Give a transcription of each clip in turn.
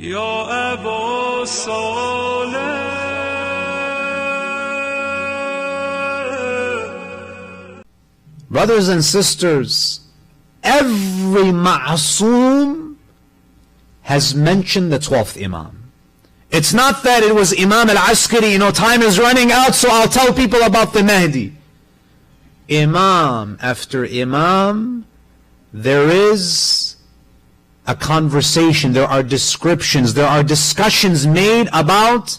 يا أبا صالح. Brothers and sisters, every ma'asum has mentioned the 12th Imam. It's not that it was Imam al-Askari, time is running out, so I'll tell people about the Mehdi. Imam after Imam, there is a conversation, there are descriptions, there are discussions made about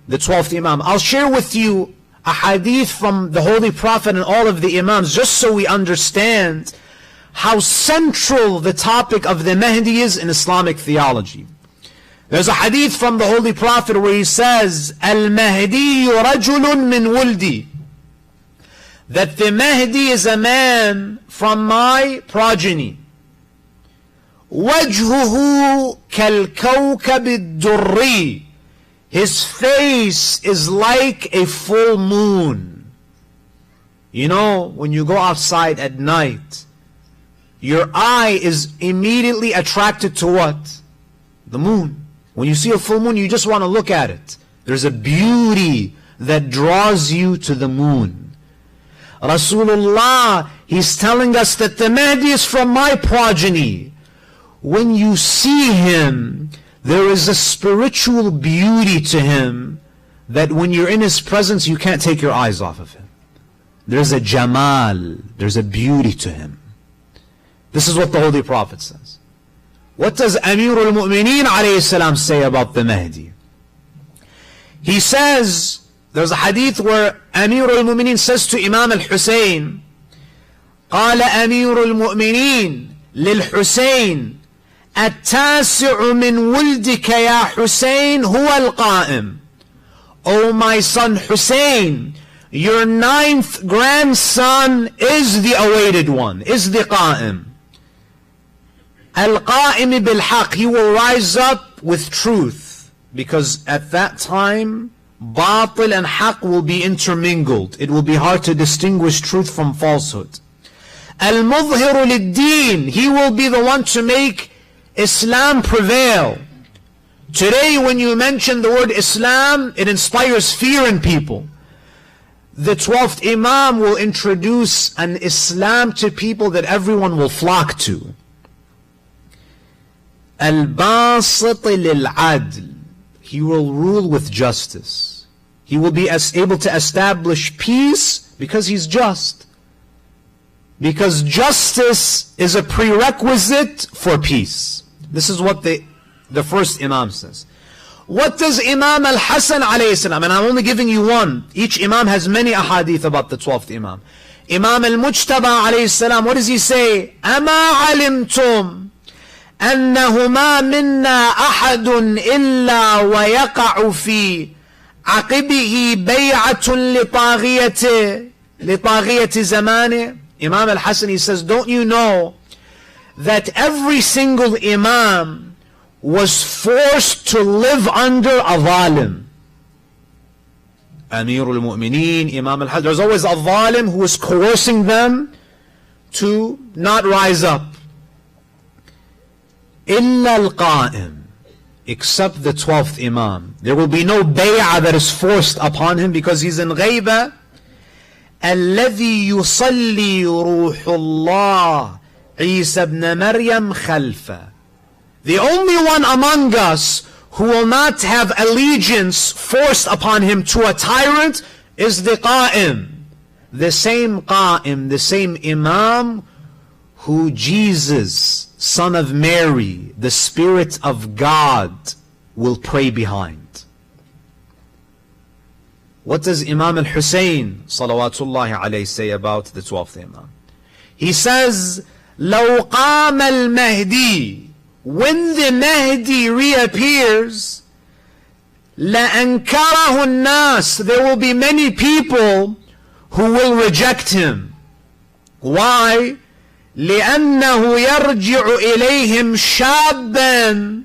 the 12th Imam. I'll share with you a hadith from the Holy Prophet and all of the Imams, just so we understand how central the topic of the Mehdi is in Islamic theology. There's a hadith from the Holy Prophet where he says, al-Mehdi rajulun min wuldi, that the Mehdi is a man from my progeny. وَجْهُهُ كَالْكَوْكَبِ الدُّرِّي, his face is like a full moon. When you go outside at night, your eye is immediately attracted to what? The moon. When you see a full moon, you just want to look at it. There's a beauty that draws you to the moon. Rasulullah, he's telling us that the Mahdi is from my progeny. When you see him, there is a spiritual beauty to him that when you're in his presence, you can't take your eyes off of him. There's a jamal, there's a beauty to him. This is what the Holy Prophet says. What does Amir al-Mu'mineen alayhi salam say about the Mahdi? He says, there's a hadith where Amir al-Mu'mineen says to Imam al-Hussein, قال أمير المؤمنين للحسين التاسع من ولدك يا حسين هو القائم. O my son Hussein, your 9th grandson is the awaited one, is the qa'im. Al-qa'im bil-haq, he will rise up with truth, because at that time batil and haq will be intermingled. It will be hard to distinguish truth from falsehood. Al-mudhiru lid-deen, he will be the one to make Islam prevail. Today when you mention the word Islam, it inspires fear in people. The 12th Imam will introduce an Islam to people that everyone will flock to. Al-basit lil-adl, he will rule with justice. He will be able to establish peace because he's just. Because justice is a prerequisite for peace. This is what the first Imam says. What does Imam al-Hasan alayhi salam, and I'm only giving you one. Each Imam has many ahadith about the 12th Imam. Imam al-Mujtaba alayhi salam, what does he say? أَمَا عَلِمْتُمْ أَنَّهُمَا مِنَّا أَحَدٌ إِلَّا وَيَقَعُ فِي عَقِبِهِ بَيْعَةٌ لِطَاغِيَةِ زَمَانِهِ. Imam al-Hasan, he says, don't you know that every single Imam was forced to live under a zalim? Amir al-Mu'mineen, Imam al-Hasan, there's always a zalim who is coercing them to not rise up. Illa al-Qa'im, except the 12th Imam. There will be no bay'ah that is forced upon him because he's in ghayba. الذي يصلي روح الله عيسى ابن مريم خلفه. The only one among us who will not have allegiance forced upon him to a tyrant is the Qa'im. The same Qa'im, the same Imam who Jesus, son of Mary, the Spirit of God, will pray behind. What does Imam al-Hussein salawatullahi alayhi say about the 12th Imam? He says, لو قام المهدي, when the Mahdi reappears, لأنكره الناس, there will be many people who will reject him. Why? لأنه يرجع إليهم شابا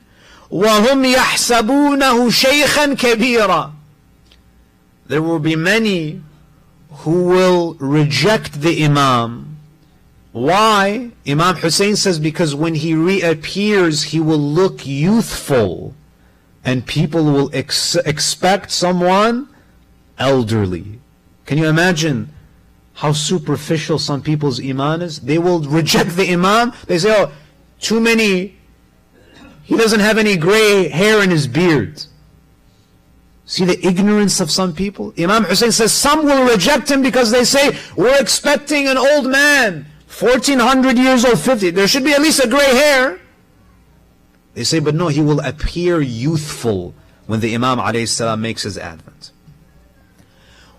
وهم يحسبونه شيخا كبيرا. There will be many who will reject the Imam Why? Imam Hussein says, because when he reappears, he will look youthful, and people will expect someone elderly. Can you imagine how superficial some people's iman is? They will reject the imam. They say, oh, too many, he doesn't have any gray hair in his beard. See the ignorance of some people? Imam Hussein says some will reject him because they say, we're expecting an old man, 1400 years old, 50. There should be at least a gray hair. They say, but no, he will appear youthful when the Imam ﷺ makes his advent.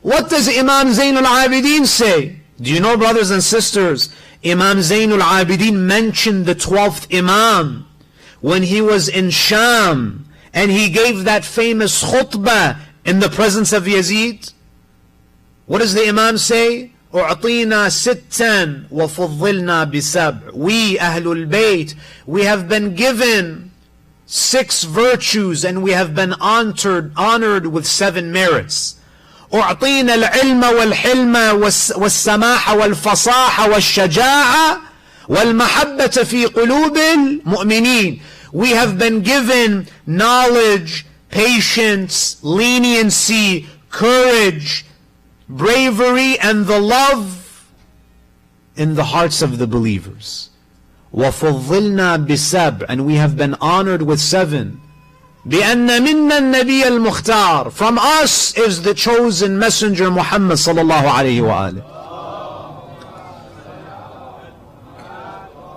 What does Imam Zayn al-Abidin say? Do you know, brothers and sisters, Imam Zayn al-Abidin mentioned the 12th Imam when he was in Sham, and he gave that famous khutbah in the presence of Yazid. What does the Imam say? أُعْطِينَا سِتًّا وَفُضِّلْنَا بِسَبْعٍ. We, Ahlul Bayt, we have been given 6 virtues and we have been honored with 7 merits. أُعْطِينَا الْعِلْمَ وَالْحِلْمَ وَالسَّمَاحَ وَالْفَصَاحَ وَالشَّجَاعَ وَالْمَحَبَّةَ فِي قُلُوبِ الْمُؤْمِنِينَ. We have been given knowledge, patience, leniency, courage, bravery, and the love in the hearts of the believers. وَفُضِّلْنَا بِسَبْعٍ. And we have been honored with 7. بِأَنَّ مِنَّا النَّبِيَّ الْمُخْتَارِ. From us is the chosen messenger Muhammad sallallahu alayhi wa alihi.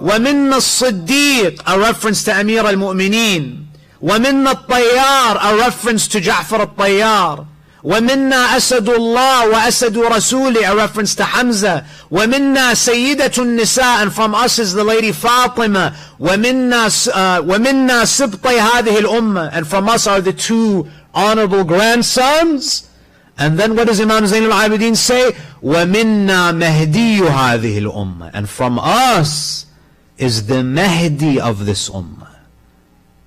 وَمِنَّا الصِّدِّيقِ, a reference to Amir al-Mu'mineen. وَمِنَّا الطَّيَّارِ, a reference to Ja'far al-Tayyar. وَمِنَّا أَسَدُ اللَّهِ وَأَسَدُ رَسُولِهِ, a reference to Hamza. وَمِنَّا سَيِّدَةُ النِّسَاءِ, and from us is the lady Fatima. وَمِنَّا سِبْطَيْ هَذِهِ الْأُمَّةِ, and from us are the 2 honorable grandsons. And then what does Imam Zayn al-Abidin say? وَمِنَّا مَهْدِيُّ هَذِهِ الْأُمَّةِ, and from us is the Mahdi of this ummah.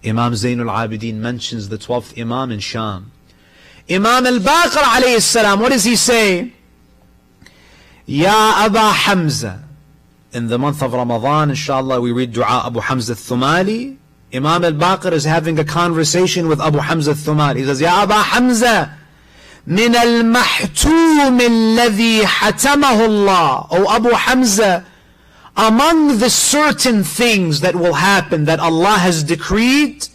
Imam Zayn al-Abidin mentions the 12th Imam in Sham. Imam al-Baqir alayhi salam, what does he say? Ya Aba Hamza. In the month of Ramadan, inshallah, we read Dua Abu Hamza al-Thumali. Imam al-Baqir is having a conversation with Abu Hamza al-Thumali. He says, Ya Aba Hamza, min al-mahtum alladhi hatamahu Allah. O Abu Hamza, among the certain things that will happen that Allah has decreed,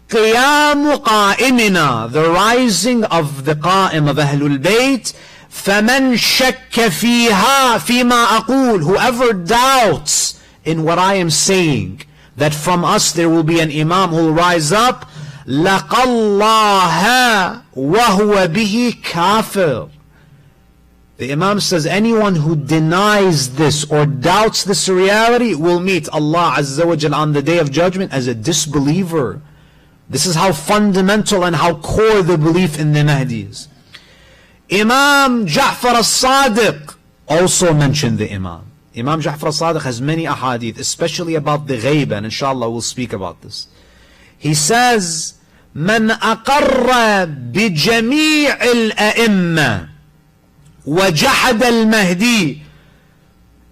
قِيَامُ قَائِمِنَا, the rising of the Qa'im of Ahlul Bayt. فَمَنْ شَكَّ فِيهَا فِيمَا أَقُولُ, whoever doubts in what I am saying, that from us there will be an Imam who will rise up, لَقَى اللَّهَ وَهُوَ بِهِ كَافِرٌ. The Imam says anyone who denies this or doubts this reality will meet Allah Azza wa Jal on the Day of Judgment as a disbeliever. This is how fundamental and how core the belief in the Mahdi is. Imam Ja'far al-Sadiq also mentioned the Imam. Imam Ja'far al-Sadiq has many ahadith, especially about the ghaib, and inshallah we'll speak about this. He says, من أقر بجميع الأئمة وجحد المهدي.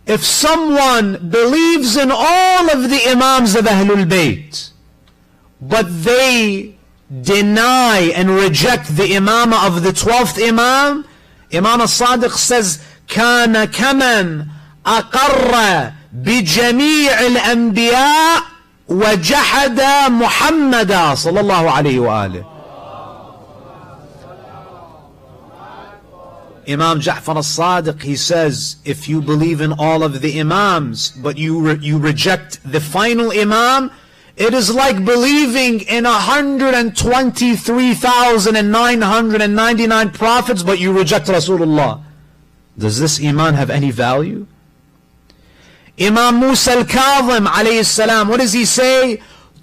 If someone believes in all of the Imams of Ahlul Bayt, but they deny and reject the Imamah of the 12th Imam, Imam al-Sadiq says, كان كمن أقر بجميع الأنبياء وجحد محمدا صلى الله عليه وآله. Imam Ja'far al-Sadiq, he says, if you believe in all of the Imams, but you reject the final Imam, it is like believing in 123,999 prophets, but you reject Rasulullah. Does this Iman have any value? Imam Musa al-Kadhim alayhi salam, what does he say?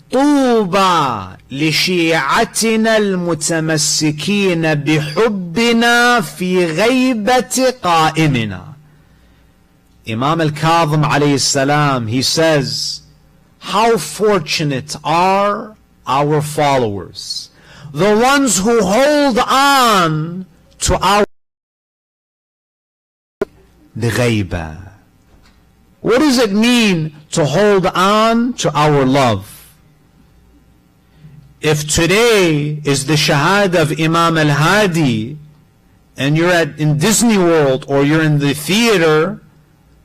طوبى لشيعتنا المتمسكين بحبنا في غيبة قائمنا. Imam al-Kadhim alayhi salam, he says, how fortunate are our followers, the ones who hold on to our the ghaibah. What does it mean to hold on to our love? If today is the Shahada of Imam al-Hadi, and you're in Disney World or you're in the theater,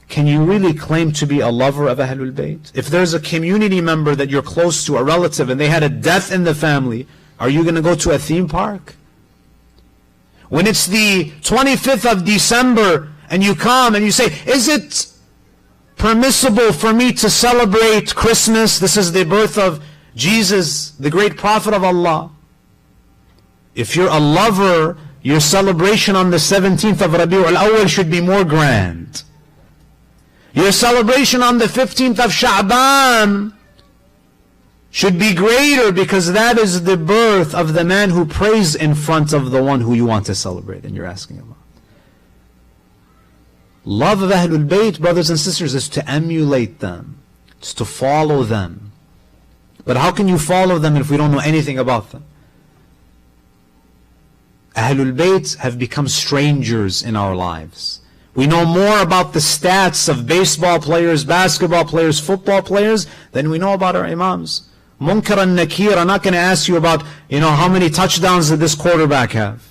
can you really claim to be a lover of Ahlul Bayt? If there's a community member that you're close to, a relative, and they had a death in the family, are you going to go to a theme park? When it's the 25th of December and you come and you say, is it permissible for me to celebrate Christmas? This is the birth of Jesus, the great prophet of Allah. If you're a lover, your celebration on the 17th of Rabi'ul Awwal should be more grand. Your celebration on the 15th of Sha'ban should be greater, because that is the birth of the man who prays in front of the one who you want to celebrate and you're asking about. Love of Ahlul Bayt, brothers and sisters, is to emulate them. It's to follow them. But how can you follow them if we don't know anything about them? Ahlul Bayt have become strangers in our lives. We know more about the stats of baseball players, basketball players, football players than we know about our Imams. Munkar and Nakir are not going to ask you about, how many touchdowns did this quarterback have.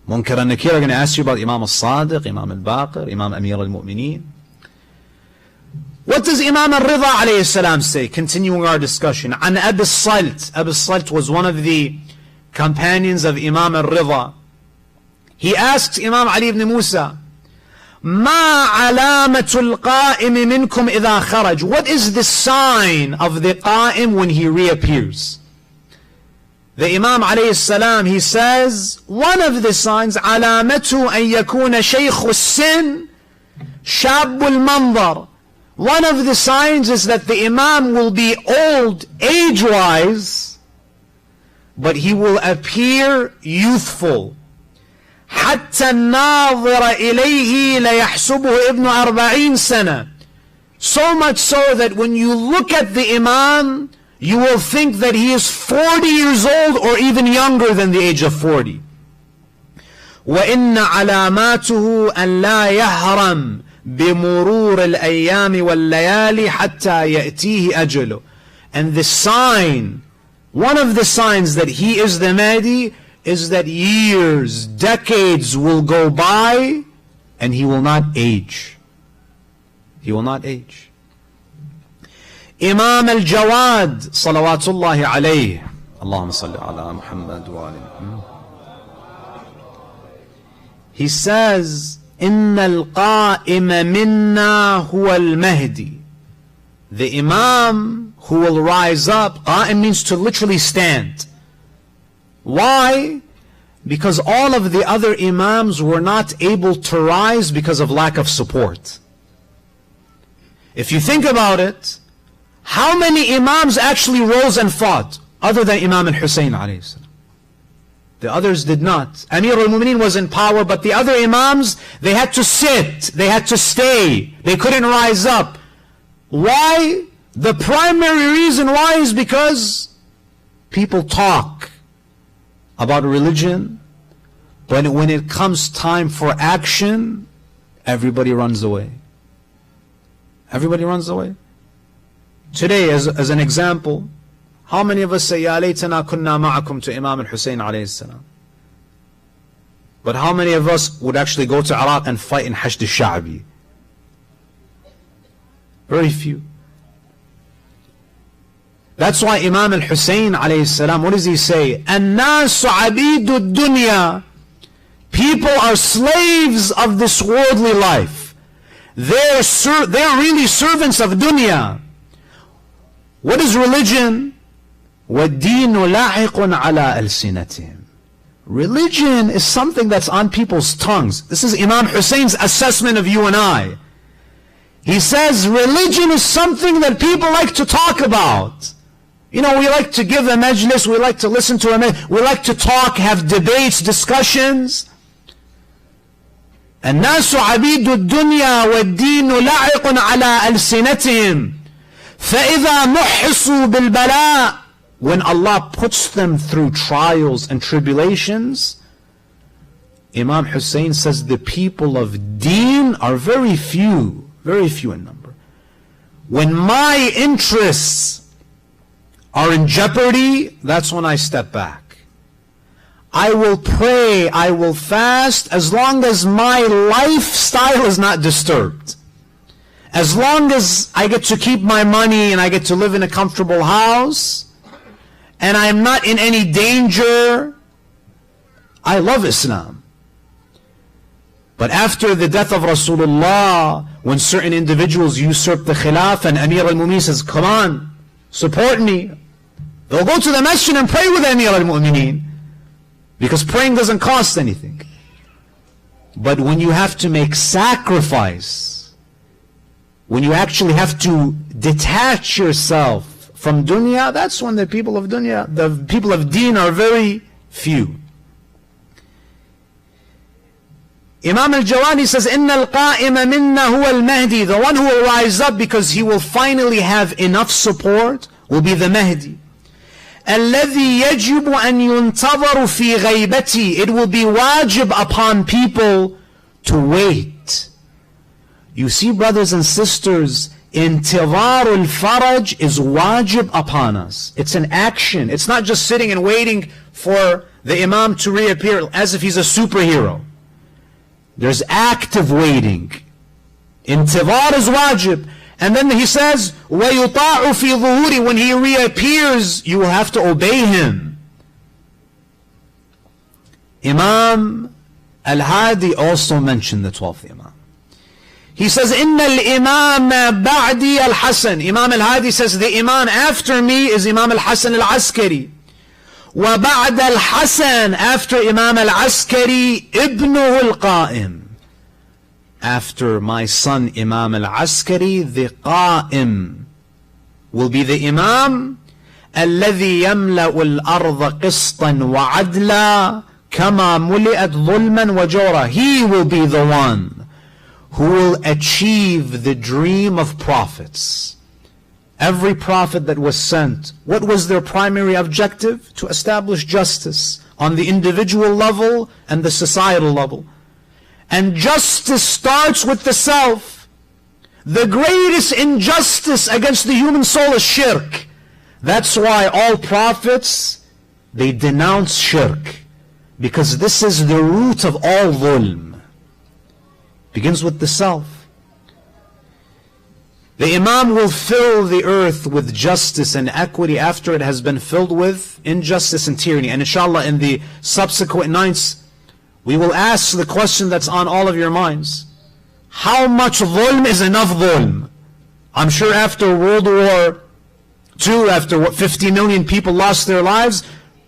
Munkar and Nakir are going to ask you about Imam al-Sadiq, Imam al-Baqir, Imam Amir al-Mu'mineen. What does Imam al-Ridha alayhi salam say? Continuing our discussion. An Abu Salt. Abu Salt was one of the companions of Imam al-Ridha. He asks Imam Ali ibn Musa, ما علامة القائم منكم إذا خرج? What is the sign of the qa'im when he reappears? The Imam alayhi salam, he says, one of the signs, علامته أن يكون شيخ السن شاب المنظر. One of the signs is that the Imam will be old age-wise, but he will appear youthful. حتى الناظر إليه ليحسبه ابن 40 سنة. So much so that when you look at the Imam, you will think that he is 40 years old or even younger than the age of 40. وإن علاماته أن لا يهرم بمرور الأيام والليالي حتى يأتيه أجله. And the sign, one of the signs that he is the Mahdi, is that years, decades will go by and he will not age. He will not age. Imam al-Jawad, salawatullahi alayhi. Allahumma salli ala Muhammad wa alayhi. He says, إن القائم منا هو المهدي. The Imam who will rise up, qa'im means to literally stand. Why? Because all of the other Imams were not able to rise because of lack of support. If you think about it, how many Imams actually rose and fought other than Imam al-Hussein alayhi salam? The others did not. Amir al-Mu'mineen was in power, but the other Imams, they had to sit, they had to stay, they couldn't rise up. Why? The primary reason why is because people talk about religion, but when it comes time for action, everybody runs away. Everybody runs away. Today, as an example, how many of us say, Ya laytana kunna ma'akum to Imam al-Hussein alayhi salam? But how many of us would actually go to Iraq and fight in Hashd al-Sha'bi? Very few. That's why Imam al-Hussein alayhi salam, what does he say? الناس عبيد الدنيا. People are slaves of this worldly life. They're really servants of dunya. What is religion? وَالدِّينُ لَاحِقٌ عَلَىٰ أَلْسِنَتِهِمْ. Religion is something that's on people's tongues. This is Imam Hussein's assessment of you and I. He says religion is something that people like to talk about. We like to give a majlis, we like to listen to a majlis, we like to talk, have debates, discussions. الناس عبيد الدنيا والدين لاحق على ألسنتهم فإذا محصوا بالبلاء. When Allah puts them through trials and tribulations, Imam Hussein says the people of deen are very few in number. When my interests are in jeopardy, that's when I step back. I will pray, I will fast, as long as my lifestyle is not disturbed. As long as I get to keep my money and I get to live in a comfortable house, and I'm not in any danger, I love Islam. But after the death of Rasulullah, when certain individuals usurped the Khilafah and Amir al-Mu'mineen says, come on, support me. They'll go to the masjid and pray with Amir al-Mu'mineen, because praying doesn't cost anything. But when you have to make sacrifice, when you actually have to detach yourself from dunya, that's when the people of dunya, the people of deen are very few. Imam al-Jawani says, إِنَّ الْقَائِمَ مِنَّا هُوَ al-Mehdi. The one who will rise up because he will finally have enough support will be the Mehdi. الَّذِي يَجِبُ أَن يُنْتَظَرُ فِي غَيْبَتِي. It will be wajib upon people to wait. You see, brothers and sisters, intidhar al-faraj is wajib upon us. It's an action. It's not just sitting and waiting for the Imam to reappear as if he's a superhero. There's active waiting. Intidhar is wajib. And then he says, وَيُطَاعُ فِي ظُهُورِ. When he reappears, you will have to obey him. Imam al-Hadi also mentioned the 12th Imam. He says, إِنَّ الْإِمَامَ بَعْدِي الْحَسَنِ. Imam al-Hadi says, the Imam after me is Imam al-Hasan al-Askari. وَبَعْدَ الْحَسَنِ. After Imam al-Askari, إِبْنُهُ الْقَائِمِ. After my son Imam al-Askari, the Qa'im will be the Imam الَّذِي يَمْلَأُ الْأَرْضَ قِسْطًا وَعَدْلًا كَمَا مُلِئَتْ ظُلْمًا وَجَوْرًا. He will be the one who will achieve the dream of prophets. Every prophet that was sent, what was their primary objective? To establish justice on the individual level and the societal level. And justice starts with the self. The greatest injustice against the human soul is shirk. That's why all prophets, they denounce shirk. Because this is the root of all dhulm. Begins with the self. The Imam will fill the earth with justice and equity after it has been filled with injustice and tyranny. And inshallah, in the subsequent nights, we will ask the question that's on all of your minds. How much dhulm is enough dhulm? I'm sure after World War II, after 50 million people lost their lives,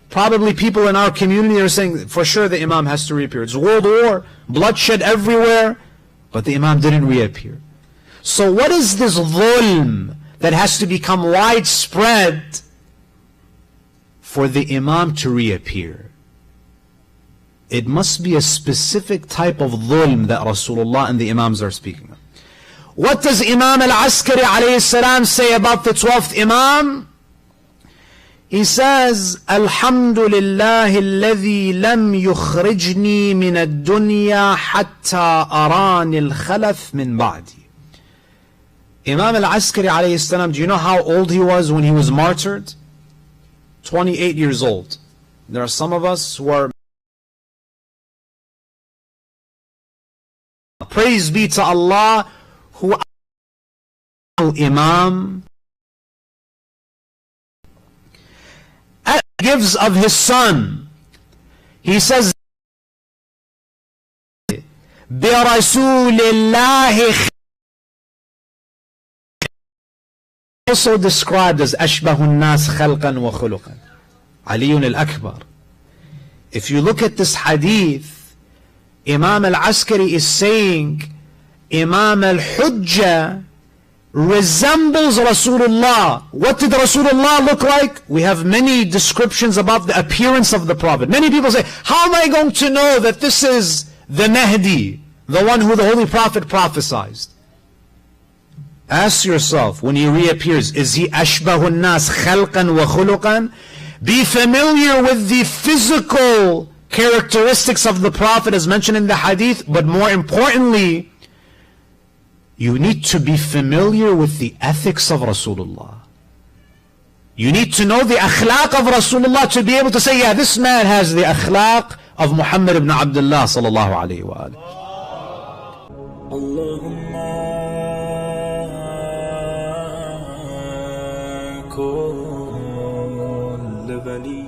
probably people in our community are saying, for sure the Imam has to reappear. It's World War, bloodshed everywhere, but the Imam didn't reappear. So what is this dhulm that has to become widespread for the Imam to reappear? It must be a specific type of dhulm that Rasulullah and the Imams are speaking of. What does Imam al-Askari alayhi salam say about the 12th Imam? He says, Alhamdulillah alladhi lam yukhrijni min ad-dunya hatta arani al-khalaf min ba'di. Imam al-Askari alayhi salam, do you know how old he was when he was martyred? 28 years old. There are some of us who are... Praise be to Allah who Imam gives of his son. He says, بِرَسُولِ اللَّهِ also described as أشبه الناس خلقا وخلقا. علي al-Akbar. If you look at this hadith, Imam al-Askari is saying Imam al-Hujjah resembles Rasulullah. What did Rasulullah look like? We have many descriptions about the appearance of the Prophet. Many people say, how am I going to know that this is the Mehdi, the one who the Holy Prophet prophesied? Ask yourself, when he reappears, is he أشبه الناس خلقا وخلقا? Be familiar with the physical characteristics of the Prophet as mentioned in the hadith, but more importantly, You need to be familiar with the ethics of Rasulullah. You need to know the akhlaq of Rasulullah to be able to say, yeah, this man has the akhlaq of Muhammad ibn Abdullah sallallahu alayhi wa alihi. كل ولي